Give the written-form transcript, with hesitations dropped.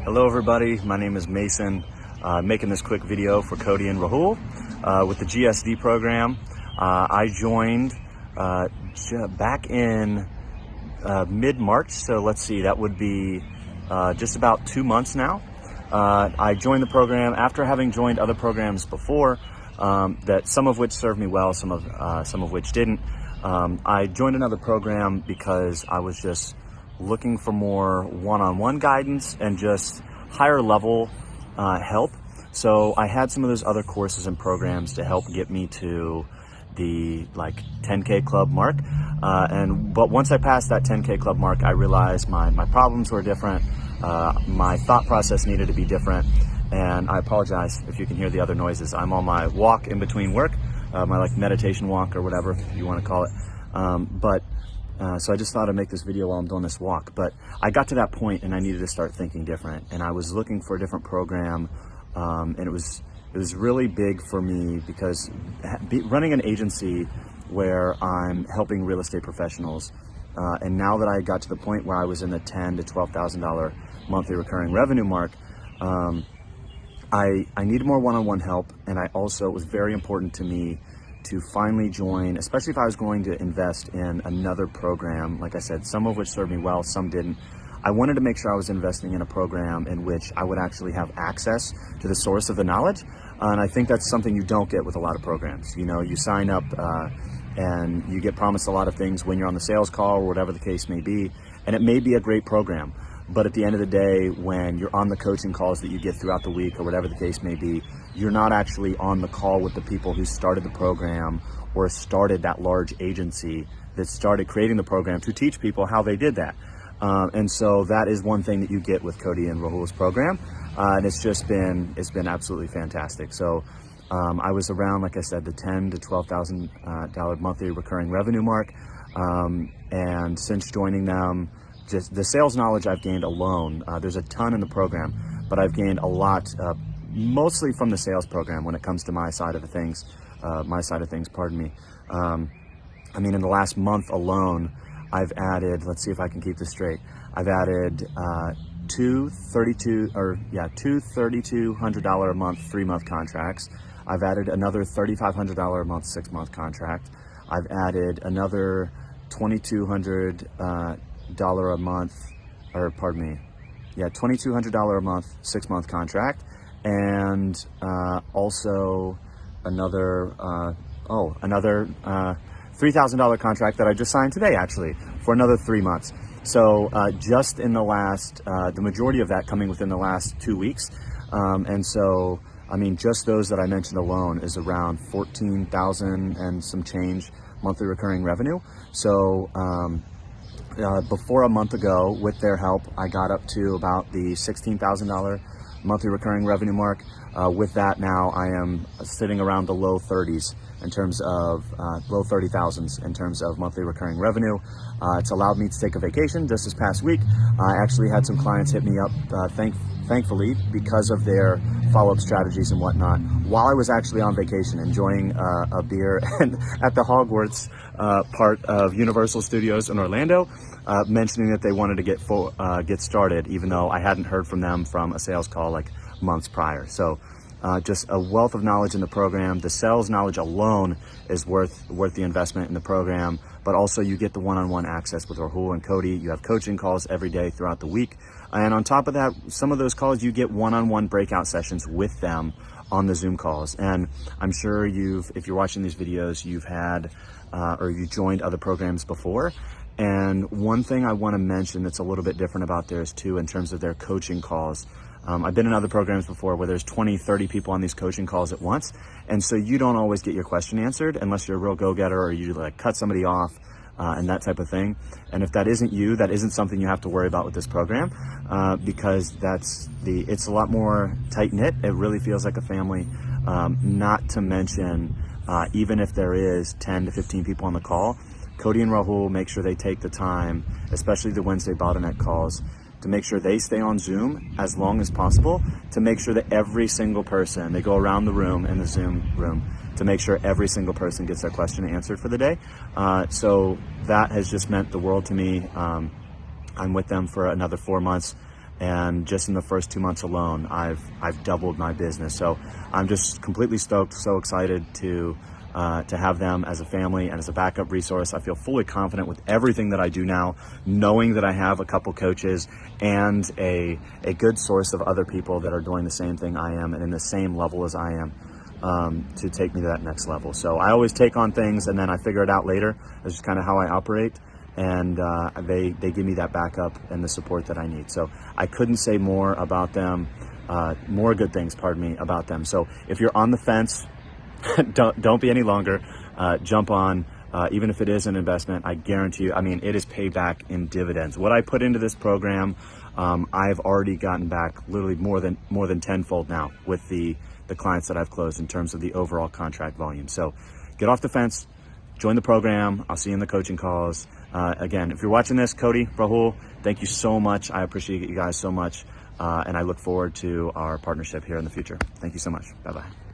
Hello everybody, my name is Mason. Making this quick video for Cody and Rahul with the GSD program. I joined back in mid-March, so let's see, that would be just about 2 months now. I joined the program after having joined other programs before, that some of which served me well, some of which didn't. I joined another program because I was just looking for more one-on-one guidance and just higher level help. So I had some of those other courses and programs to help get me to the 10K club mark. But once I passed that 10K club mark, I realized my problems were different. My thought process needed to be different. And I apologize if you can hear the other noises. I'm on my walk in between work, my meditation walk or whatever you want to call it. So I just thought I'd make this video while I'm doing this walk. But I got to that point and I needed to start thinking different. And I was looking for a different program. And it was really big for me because running an agency where I'm helping real estate professionals, and now that I got to the point where I was in the $10,000 to $12,000 monthly recurring revenue mark, I needed more one-on-one help. And it was very important to me to finally join, especially if I was going to invest in another program. Like I said, some of which served me well, some didn't. I wanted to make sure I was investing in a program in which I would actually have access to the source of the knowledge. And I think that's something you don't get with a lot of programs. You know, you sign up and you get promised a lot of things when you're on the sales call or whatever the case may be. And it may be a great program, but at the end of the day, when you're on the coaching calls that you get throughout the week or whatever the case may be, you're not actually on the call with the people who started the program or started that large agency that started creating the program to teach people how they did that. And so that is one thing that you get with Cody and Rahul's program. And it's been absolutely fantastic. So I was around, like I said, the $10,000 to $12,000 monthly recurring revenue mark. And since joining them, just the sales knowledge I've gained alone, there's a ton in the program, but I've gained a lot, mostly from the sales program when it comes to my side of things, pardon me. I mean, in the last month alone, I've added, let's see if I can keep this straight. I've added two $3,200 a month, 3-month contracts. I've added another $3,500 a month, 6-month contract. I've added another $2,200 a month, or pardon me, $2,200 a month, 6-month contract, and also another $3,000 contract that I just signed today, actually, for another 3 months. So just in the last, the majority of that coming within the last 2 weeks. And so, I mean, just those that I mentioned alone is around 14,000 and some change monthly recurring revenue. So before a month ago, with their help, I got up to about the $16,000 monthly recurring revenue mark. With that now, I am sitting around the low 30s in terms of low 30,000s in terms of monthly recurring revenue. It's allowed me to take a vacation just this past week. I actually had some clients hit me up, thankfully, because of their follow-up strategies and whatnot, while I was actually on vacation, enjoying a beer at the Hogwarts part of Universal Studios in Orlando, mentioning that they wanted to get started, even though I hadn't heard from them from a sales call months prior. So just a wealth of knowledge in the program. The sales knowledge alone is worth the investment in the program, but also you get the one-on-one access with Rahul and Cody. You have coaching calls every day throughout the week. And on top of that, some of those calls, you get one-on-one breakout sessions with them on the Zoom calls. And I'm sure if you're watching these videos, you've had, or you joined other programs before. And one thing I want to mention that's a little bit different about theirs too, in terms of their coaching calls. I've been in other programs before where there's 20, 30 people on these coaching calls at once. And so you don't always get your question answered unless you're a real go-getter or you cut somebody off and that type of thing. And if that isn't you, that isn't something you have to worry about with this program because it's a lot more tight-knit. It really feels like a family, not to mention even if there is 10 to 15 people on the call, Cody and Rahul make sure they take the time, especially the Wednesday bottleneck calls, to make sure they stay on Zoom as long as possible, to make sure that every single person, they go around the room in the Zoom room to make sure every single person gets their question answered for the day. So that has just meant the world to me. I'm with them for another 4 months. And just in the first 2 months alone, I've doubled my business. So I'm just completely stoked, so excited to have them as a family and as a backup resource. I feel fully confident with everything that I do now, knowing that I have a couple coaches and a good source of other people that are doing the same thing I am and in the same level as I am, to take me to that next level. So I always take on things and then I figure it out later. That's just kind of how I operate. And they give me that backup and the support that I need. So I couldn't say more about them, more good things, pardon me, about them. So if you're on the fence, don't be any longer. Jump on, even if it is an investment. I guarantee you, I mean, it is payback in dividends. What I put into this program, I've already gotten back literally more than tenfold now with the clients that I've closed in terms of the overall contract volume. So get off the fence, join the program. I'll see you in the coaching calls. Again, if you're watching this, Cody, Rahul, thank you so much. I appreciate you guys so much. And I look forward to our partnership here in the future. Thank you so much. Bye-bye.